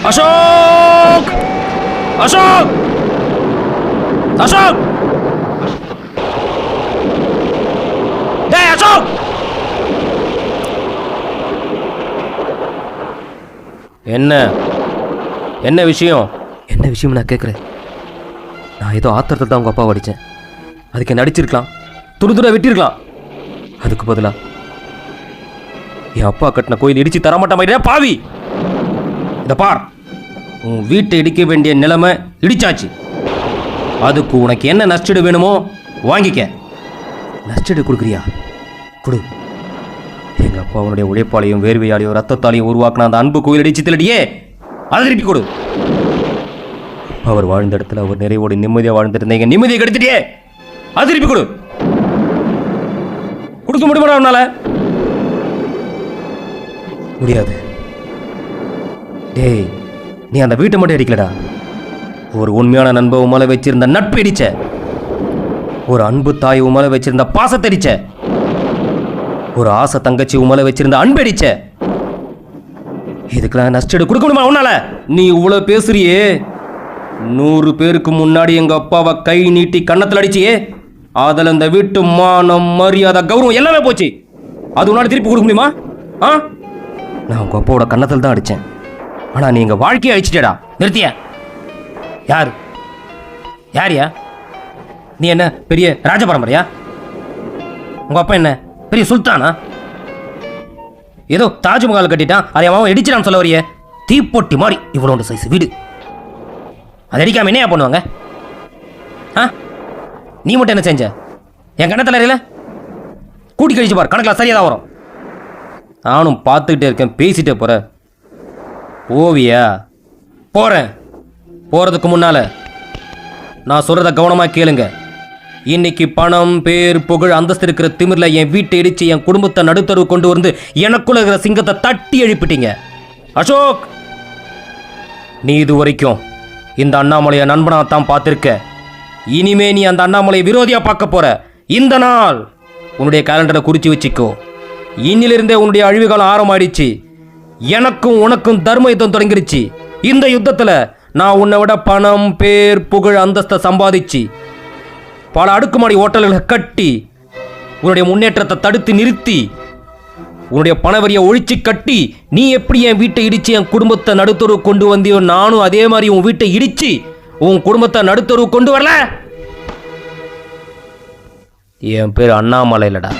அசோக் அசோக் அசோக் டேய் அசோக்! என்ன என்ன விஷயம்? என்ன விஷயம் நான் கேட்குறேன். நான் ஏதோ ஆத்திரத்தில் தான் உங்கள் அப்பாவை அடித்தேன். அதுக்கு என்ன அடிச்சிருக்கலாம், துரு வெட்டியிருக்கலாம். அதுக்கு பதிலாக என் அப்பா கட்டின கோயில் இடித்து தரமாட்ட மாதிரி பாவி. இதை பார், உன் வீட்டை இடிக்க வேண்டிய நிலைமை இடிச்சாச்சு. அதுக்கு உனக்கு என்ன நஷ்டீடு வேணுமோ வாங்கிக்க. நஷ்டீடு கொடுக்குறியா? கொடு. எங்கள் அப்பா அவனுடைய உழைப்பாளையும் வேர்வையாலையும் ரத்தத்தாலையும் உருவாக்கின அந்த அன்பு கோயில் இடிச்சு திலடியே, அதை திருப்பி கொடு. அவர் வாழ்ந்த இடத்துல அவர் நிறைவோடு நிம்மதியாக வாழ்ந்துருந்தீங்க, நிம்மதியை கெடுத்துட்டியே, அது திருப்பி கொடு. கொடுக்க முடியுமா அவனால? முடியாது. டேய், நீ அந்த வீட்டை மட்டும் அடிக்கலடா, ஒரு உண்மையான நண்பன் உமலை வச்சிருந்த நட்பு அடிச்ச, ஒரு அன்பு தாய் உமலை வச்சிருந்த பாசத்தை அடிச்ச, ஒரு ஆசை தங்கச்சி உமலை வச்சிருந்த அன்பு அடிச்ச. இதுக்கெல்லாம் நஷ்டீடு கொடுக்க முடியுமா உன்னால? நீ இவ்வளவு பேசுறியே, 100 பேருக்கு முன்னாடி எங்க அப்பாவை கை நீட்டி கன்னத்தில் அடிச்சியே, அதில் இந்த வீட்டு மானம் மரியாதை கௌரவம் எல்லாமே போச்சு. அது உன்னால திருப்பி கொடுக்க முடியுமா? நான் உங்கள் அப்பாவோட கன்னத்தில் தான் அடித்தேன். ஆனால் நீ எங்கள் வாழ்க்கையை அழிச்சிட்டேடா. நிறுத்திய? யார் யாரியா நீ? என்ன பெரிய ராஜ பரம்பரையா? உங்கள் அப்பா என்ன பெரிய சுல்தானா? ஏதோ தாஜ்மஹால் கட்டிட்டான், அதை அவன் இடிச்சிடான்னு சொல்ல வரையே. தீப்பொட்டி மாதிரி இவ்வளோ சைஸ் வீடு, அதை அடிக்காம என்னையா பண்ணுவாங்க? நீ மட்டும் என்ன செஞ்ச? என் கணத்தில் அறியல, கூட்டி கழிச்சு பார், கணக்கில் சரியாக தான் வரும். நானும் பார்த்துக்கிட்டே இருக்கேன், பேசிட்டே போற. ஓவியா போகிறேன். போகிறதுக்கு முன்னால் நான் சொல்கிறத கவனமாக கேளுங்க. இன்னைக்கு பணம், பேர், புகழ், அந்தஸ்து இருக்கிற திமிரில் என் வீட்டை இடித்து என் குடும்பத்தை நடுத்தரவு கொண்டு வந்து எனக்குள்ள இருக்கிற சிங்கத்தை தட்டி எழுப்பிட்டீங்க. அசோக், நீ இது வரைக்கும் இந்த அண்ணாமலையை நண்பனாகத்தான் பார்த்துருக்க. இனிமே நீ அந்த அண்ணாமலையை விரோதியாக பார்க்க போற. இந்த நாள் உன்னுடைய கேலண்டரை குறித்து வச்சுக்கோ. இன்னிலிருந்தே உன்னுடைய அழிவுகாலம் ஆரம்பமாயிடுச்சு. எனக்கும் உனக்கும் தர்ம யுத்தம் தொடங்கிருச்சு. இந்த யுத்தத்தில் நான் உன்னை விட பணம், பேர், புகழ், அந்தஸ்தை சம்பாதிச்சு பல அடுக்குமாடி ஹோட்டல்களை கட்டி உன்னுடைய முன்னேற்றத்தை தடுத்து நிறுத்தி உன்னுடைய பணவரியை ஒழிச்சு கட்டி, நீ எப்படி என் வீட்டை இடித்து என் குடும்பத்தை நடுத்தருவு கொண்டு வந்தியோ, நானும் அதே மாதிரி உன் வீட்டை இடித்து உன் குடும்பத்தை நடுத்தருவு கொண்டு வரல. என் பேர் அண்ணாமலை இல்லடா.